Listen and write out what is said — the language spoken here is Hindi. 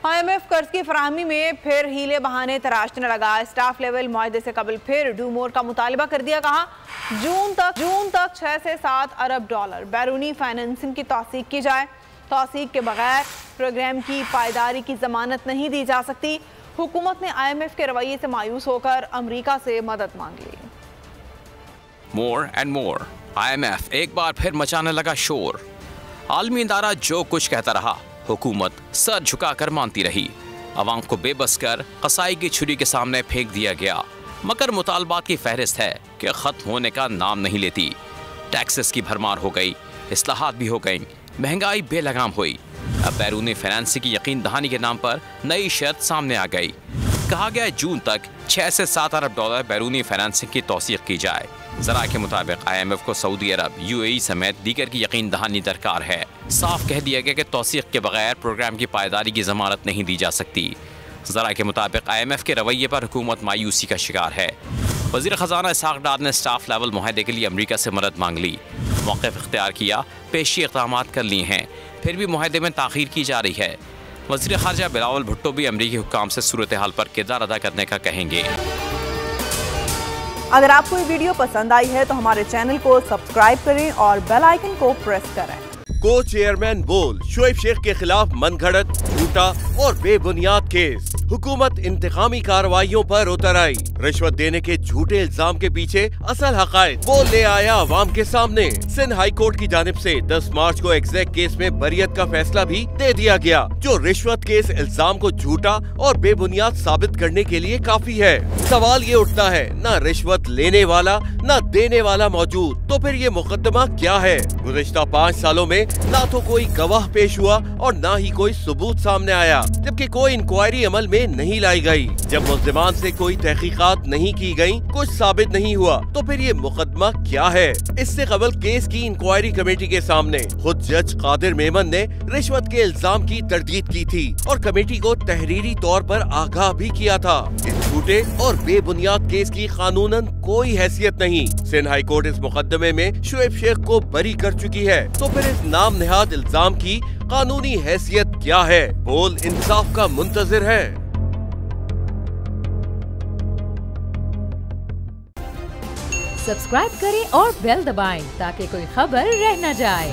IMF कर्ज की फराहमी में फिर हीले बहाने तराशने लगा। स्टाफ लेवल मुआहदे से कबल फिर डू मोर का मुतालबा कर दिया। कहा जून तक 6 से 7 अरब डॉलर बैरूनी फाइनेंसिंग की तौसीक की जाए। तौसीक के बगैर प्रोग्राम की पायदारी की जमानत नहीं दी जा सकती। हुकूमत ने IMF के रवैये से मायूस होकर अमरीका से मदद मांग ली। मोर एंड मोर, IMF एक बार फिर मचाने लगा शोर। आलमी इदारा जो कुछ कहता रहा, हुकूमत सर झुकाकर मानती रही। अवाम को बेबस कर कसाई की छुरी के सामने फेंक दिया गया। मगर मुतालबात की फहरिस्त है कि खत्म होने का नाम नहीं लेती। टैक्सेस की भरमार हो गई, इस्लाहात भी हो गई, महंगाई बेलगाम हुई। अब बैरूनी फाइनेंसिंग की यकीन दहानी के नाम पर नई शर्त सामने आ गई। कहा गया जून तक 6 से 7 अरब डॉलर बैरूनी फाइनेंसिंग की तौसीक की जाए। जरा के मुताबिक IMF को सऊदी अरब, UAE समेत दीगर की यकीन दहानी दरकार है। साफ कह दिया गया कि तौसीक के बगैर प्रोग्राम की पायदारी की जमानत नहीं दी जा सकती। जरा के मुताबिक IMF के रवैये पर हुकूमत मायूसी का शिकार है। वज़ीर ख़जाना इसहाक डार ने स्टाफ लेवल मुआहदे के लिए अमरीका से मदद मांग ली, मौक़िफ़ इख्तियार किया, पेशी इक़दामात कर लिए हैं, फिर भी मुआहदे में ताख़ीर की जा रही है। वज़ीर ख़ारजा बिलावल भुट्टो भी अमरीकी हुक्काम से सूरत हाल पर किरदार अदा करने का कहेंगे। अगर आपको ये वीडियो पसंद आई है तो हमारे चैनल को सब्सक्राइब करें और बेल आइकन को प्रेस करें। को चेयरमैन बोल शोएब शेख के खिलाफ मनगढ़ंत, झूठा और बेबुनियाद केस। हुकूमत इंतकामी कार्रवाइयों पर उतर आई। रिश्वत देने के झूठे इल्जाम के पीछे असल हकायक वो ले आया अवाम के सामने। सिंध हाई कोर्ट की जानिब से 10 मार्च को एग्जैक्ट केस में बरियत का फैसला भी दे दिया गया, जो रिश्वत के इस इल्जाम को झूठा और बेबुनियाद साबित करने के लिए काफी है। सवाल ये उठता है, न रिश्वत लेने वाला न देने वाला मौजूद, तो फिर ये मुकदमा क्या है? गुज़िश्ता 5 सालों में ना तो कोई गवाह पेश हुआ और ना ही कोई सबूत सामने आया, जबकि कोई इंक्वायरी अमल में नहीं लाई गई। जब मुल्ज़िमान से कोई तहकीकात नहीं की गई, कुछ साबित नहीं हुआ, तो फिर ये मुकदमा क्या है? इससे कबल केस की इंक्वायरी कमेटी के सामने खुद जज कादिर मेमन ने रिश्वत के इल्जाम की तरदीद की थी और कमेटी को तहरीरी तौर पर आगाह भी किया था। इस झूठे और बेबुनियाद केस की कानूनन कोई हैसियत नहीं। सिंध हाई कोर्ट इस मुकदमे में शोएब शेख को बरी कर चुकी है, तो फिर इस नाम नेहाद इल्जाम की कानूनी हैसियत क्या है? बोल इंसाफ का मुंतजिर है। सब्सक्राइब करें और बेल दबाएं ताकि कोई खबर रह न जाए।